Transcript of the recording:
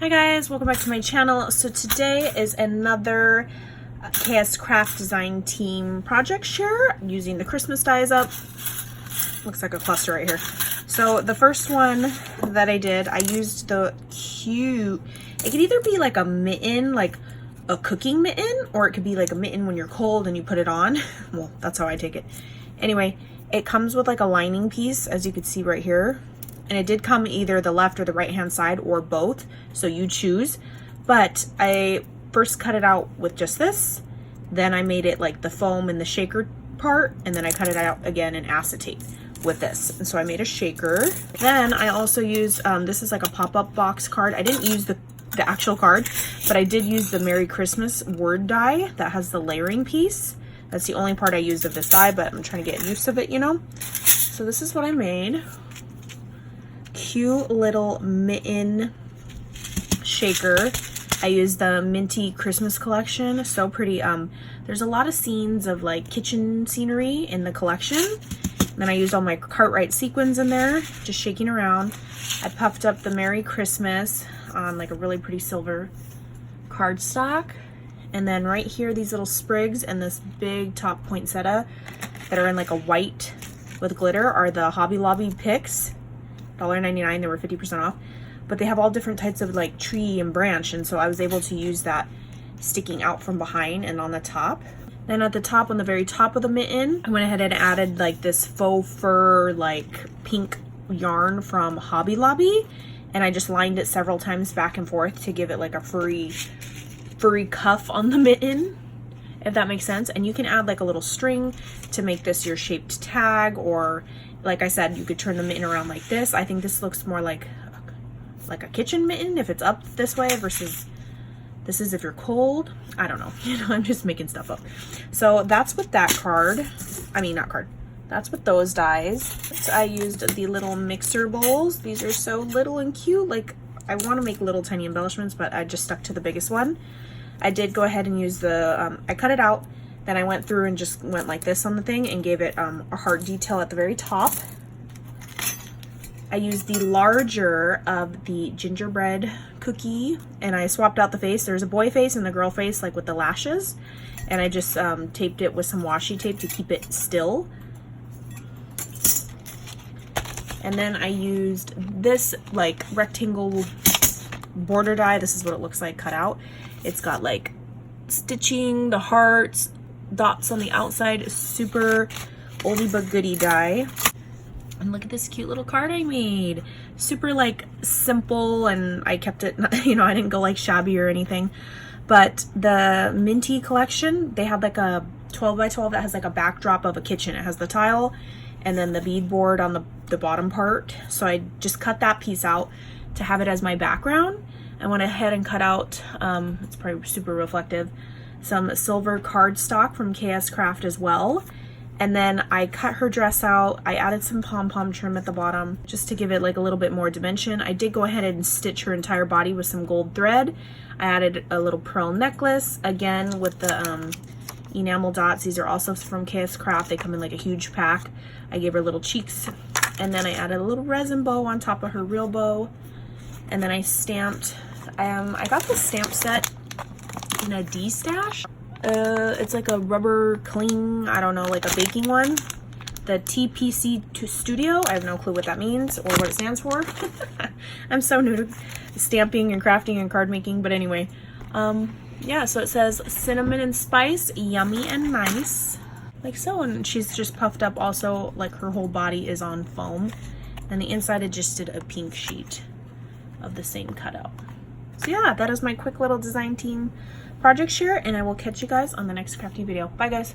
Hi guys, welcome back to my channel. So today is another KS Craft Design Team project share using the Christmas dies up. Looks like a cluster right here. So the first one that I did, I used the cute, it could either be like a mitten, like a cooking mitten, or it could be like a mitten when you're cold and you put it on. Well, that's how I take it. Anyway, it comes with like a lining piece, as you can see right here. And it did come either the left or the right hand side or both, so you choose. But I first cut it out with just this, then I made it like the foam and the shaker part, and then I cut it out again in acetate with this. And so I made a shaker. Then I also used, this is like a pop-up box card. I didn't use the actual card, but I did use the Merry Christmas word die that has the layering piece. That's the only part I used of this die, but I'm trying to get use of it, you know? So this is what I made. Cute little mitten shaker. I used the Minty Christmas collection. So pretty. There's a lot of scenes of like kitchen scenery in the collection. And then I used all my Cartwright sequins in there, just shaking around. I puffed up the Merry Christmas on like a really pretty silver cardstock. And then right here, these little sprigs and this big top poinsettia that are in like a white with glitter are the Hobby Lobby picks. $1.99, they were 50% off, but they have all different types of like tree and branch, and so I was able to use that sticking out from behind and on the top. Then at the top, on the very top of the mitten, I went ahead and added like this faux fur like pink yarn from Hobby Lobby, and I just lined it several times back and forth to give it like a furry cuff on the mitten, if that makes sense. And you can add like a little string to make this your shaped tag, or like I said, you could turn the mitten around like this. I think this looks more like a kitchen mitten if it's up this way versus this is if you're cold. I don't know, you know, I'm just making stuff up. So that's with that card. I mean, not card. That's with those dies. So I used the little mixer bowls. These are so little and cute. Like, I want to make little tiny embellishments, but I just stuck to the biggest one. I did go ahead and use the, I cut it out. Then I went through and just went like this on the thing and gave it a heart detail at the very top. I used the larger of the gingerbread cookie, and I swapped out the face. There's a boy face and the girl face, like with the lashes. And I just taped it with some washi tape to keep it still. And then I used this like rectangle border die. This is what it looks like cut out. It's got like stitching, the hearts, dots on the outside. Super oldie but goodie die. And look at this cute little card I made. Super like simple, and I kept it, you know, I didn't go like shabby or anything. But the Minty collection, they had like a 12 by 12 that has like a backdrop of a kitchen. It has the tile and then the beadboard on the bottom part. So I just cut that piece out to have it as my background. I went ahead and cut out, it's probably super reflective, some silver cardstock from KS Craft as well. And then I cut her dress out. I added some pom-pom trim at the bottom just to give it like a little bit more dimension. I did go ahead and stitch her entire body with some gold thread. I added a little pearl necklace, again with the enamel dots. These are also from KS Craft. They come in like a huge pack. I gave her little cheeks. And then I added a little resin bow on top of her real bow. And then I stamped, I got this stamp set in a D-stash. It's like a rubber cling, I don't know, like a baking one. The TPC Studio, I have no clue what that means or what it stands for. I'm so new to stamping and crafting and card making, but anyway. Yeah, so it says cinnamon and spice, yummy and nice. Like so, and she's just puffed up also, like her whole body is on foam. And the inside I just did a pink sheet of the same cutout. So yeah, that is my quick little design team project share, and I will catch you guys on the next crafting video. Bye guys.